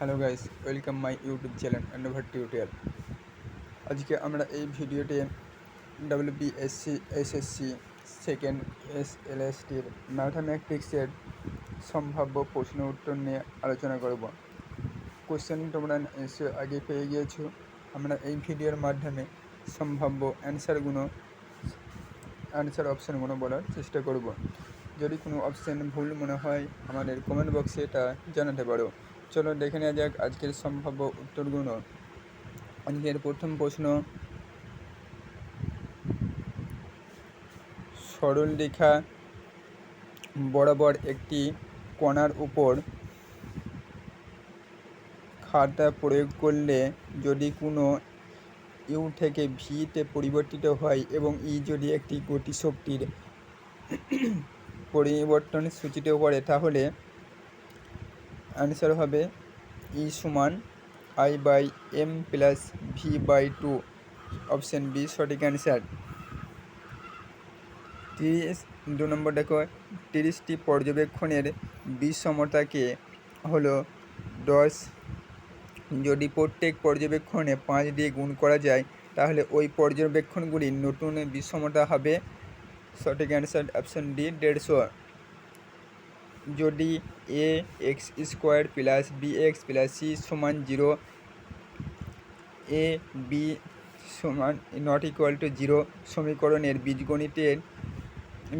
Hello guys, welcome my YouTube channel Andover tutorial. আজকে আমরা এই ভিডিওতে ডব্লিউবিএসসি এসএসসি সেকেন্ড এসএলএসটির ম্যাথামেটিক্সের সম্ভাব্য প্রশ্ন উত্তর নিয়ে আলোচনা করব। কোশ্চেন তোমরা নিশ্চয়ই আগে পেয়ে গিয়েছো। আমরা এই ভিডিওর মাধ্যমে সম্ভাব্য অ্যান্সার অপশানগুলো বলার চেষ্টা করব। যদি কোনো অপশান ভুল মনে হয় আমাদের কমেন্ট বক্সে এটা জানাতে পারো। চলো দেখে নেওয়া যাক আজকের সম্ভাব্য উত্তরগুলো। আজকের প্রথম প্রশ্ন, সরল রেখা বরাবর একটি কণার উপর খাড়া প্রয়োগ করলে যদি কোনো ইউ থেকে ভিতে পরিবর্তিত হয় এবং ই যদি একটি গতিশক্তির পরিবর্তন সূচিত করে, তাহলে অ্যান্সার হবে ই সমান I/m+v/2। অপশান বি সঠিক অ্যান্সার। 2 নম্বর দেখো, 30টি পর্যবেক্ষণের বিষমতাকে হলো 10। যদি প্রত্যেক পর্যবেক্ষণে 5 দিয়ে গুণ করা যায় তাহলে ওই পর্যবেক্ষণগুলির নতুন বিষমতা হবে। সঠিক অ্যান্সার অপশান ডি 150। যদি ax² + bx + c সমান 0, a b সমান ≠ 0 সমীকরণের বীজগণিতের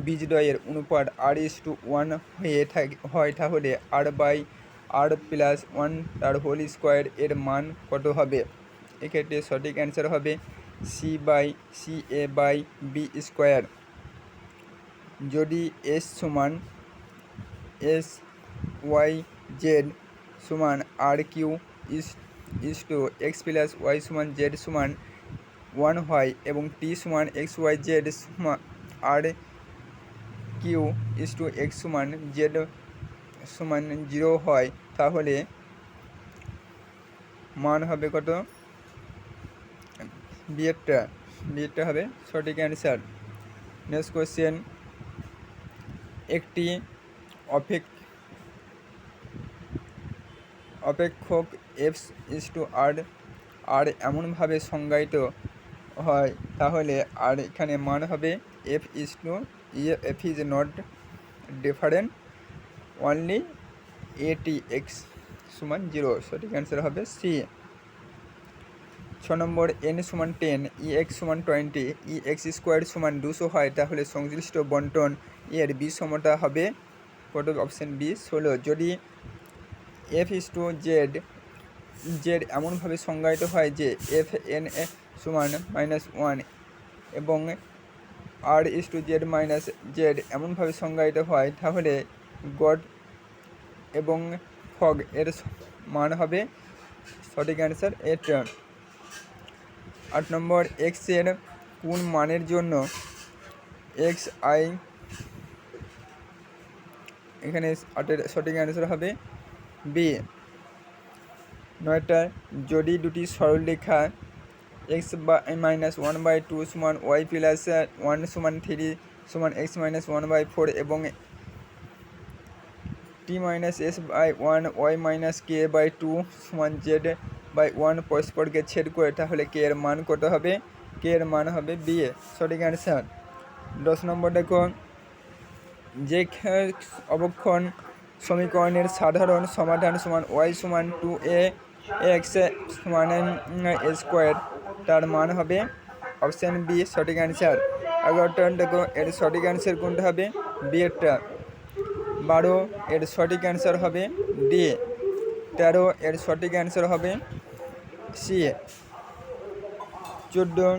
বীজদ্বয়ের অনুপাত r:1 হয়, তাহলে r/r+1 তার হোল স্কোয়ার এর মান কত হবে? এক্ষেত্রে সঠিক অ্যান্সার হবে c/ca/b²। যদি s সমান sy/z সমান r³ x + y সমান z সমান 1 হয় এবং t সমান xyz সমান r³ x সমান z সমান 0 হয়, তাহলে মান হবে কত? বিয়েরটা হবে সঠিক অ্যান্সার। নেক্সট কোয়েশ্চেন, একটি অপেক্ষক f/r এমনভাবে সংজ্ঞায়িত হয়, তাহলে আর এখানে মান হবে f is not different only atx সমান 0। সঠিক অ্যান্সার হবে সি। 6 নম্বর, n সমান 10 ex সমান 20 ex² সমান 200 হয়, তাহলে সংশ্লিষ্ট বন্টন এর বিষমতা হবে কত? Option B 16। যদি f/z এমনভাবে সংজ্ঞায়িত হয় যে fn সমান -1 এবং r/z এমনভাবে সংজ্ঞায়িত হয়, তাহলে গড এবং ফগ এর মান হবে সঠিক অ্যান্সার 8। 8 নম্বর, x এর কোন মানের জন্য xi, এখানে 8-এর সঠিক অ্যান্সার হবে বি। 9টা, যদি দুটি সরলরেখা x-1/2 সমান y + 1 সমান 3 সমান x-1/4 এবং t-s/1 y - k/2 সমান z/1 পরস্পরকে ছেদ করে, তাহলে k এর মান কত হবে? k এর মান হবে বি সঠিক অ্যান্সার। 10 নম্বর দেখো, যে অবক্ষয় সমীকরণের সাধারণ সমাধান সমান y সমান 2ax a², তার মান হবে অপশান বি সঠিক অ্যান্সার। 11টা দেখো, এর সঠিক অ্যান্সার কোনটা হবে? বি এরটা। 12 এর সঠিক অ্যান্সার হবে ডি। 13 এর সঠিক অ্যান্সার হবে সি। 14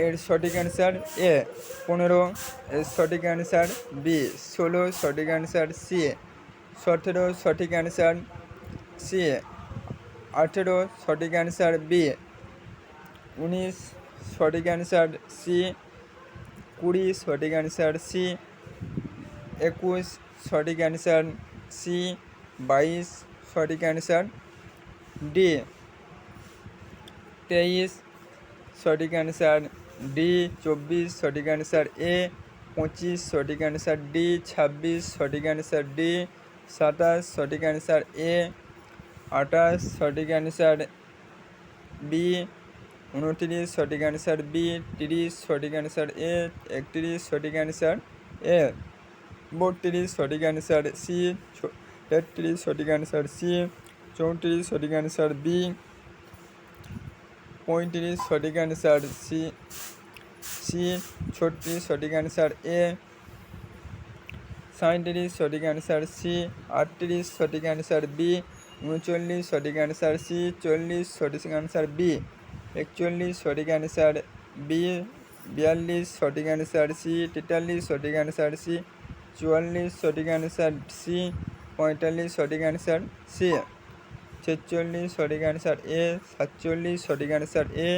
এর সঠিক অ্যান্সার এ। 15 এর সঠিক অ্যান্সার বি। 16 সঠিক অ্যান্সার সি। 17 সঠিক অ্যান্সার সি। 18 সঠিক অ্যান্সার বি। 19 সঠিক অ্যান্সার সি। 20 সঠিক অ্যান্সার সি। 21 সঠিক অ্যান্সার সি। 22 সঠিক অ্যান্সার ডি। 23 সঠিক অ্যান্সার ডি। 24 সঠিক অ্যান্সার এ। 25 সঠিক অ্যান্সার ডি। 26 সঠিক অ্যান্সার ডি। 27 সঠিক অ্যান্সার এ। 28 সঠিক অ্যান্সার বি। 29 সঠিক অ্যান্সার বি। 30 সঠিক অ্যান্সার এ। 31 সঠিক অ্যান্সার এ। 32 সঠিক অ্যান্সার সি। 33 সঠিক অ্যান্সার সি। 34 সঠিক অ্যান্সার বি। 35 সঠিক অ্যান্সার সি। 36 সঠিক অ্যান্সার এ। 37 সঠিক অ্যান্সার সি। 38 সঠিক অ্যান্সার বি। 39 সঠিক অ্যান্সার সি। 40 সঠিক অ্যান্সার বি। 41 সঠিক অ্যান্সার বি। 42 সঠিক অ্যান্সার সি। 43 সঠিক অ্যান্সার সি। 44 সঠিক অ্যান্সার সি। 45 সঠিক অ্যান্সার সি। 46 সঠিক অ্যান্সার এ। 47 সঠিক অ্যান্সার এ।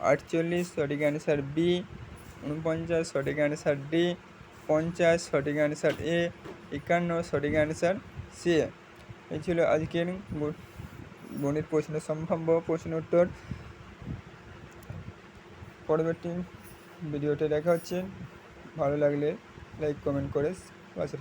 48 সঠিক অ্যান্সার বি। 49 সঠিক অ্যান্সার ডি। 50 সঠিক অ্যান্সার এ। 51 সঠিক অ্যান্সার সি। এই ছিল আজকের গণিত প্রশ্ন সম্ভাব্য প্রশ্ন উত্তর। পরবর্তী ভিডিওতে দেখা হচ্ছে। ভালো লাগলে লাইক কমেন্ট করে পাশে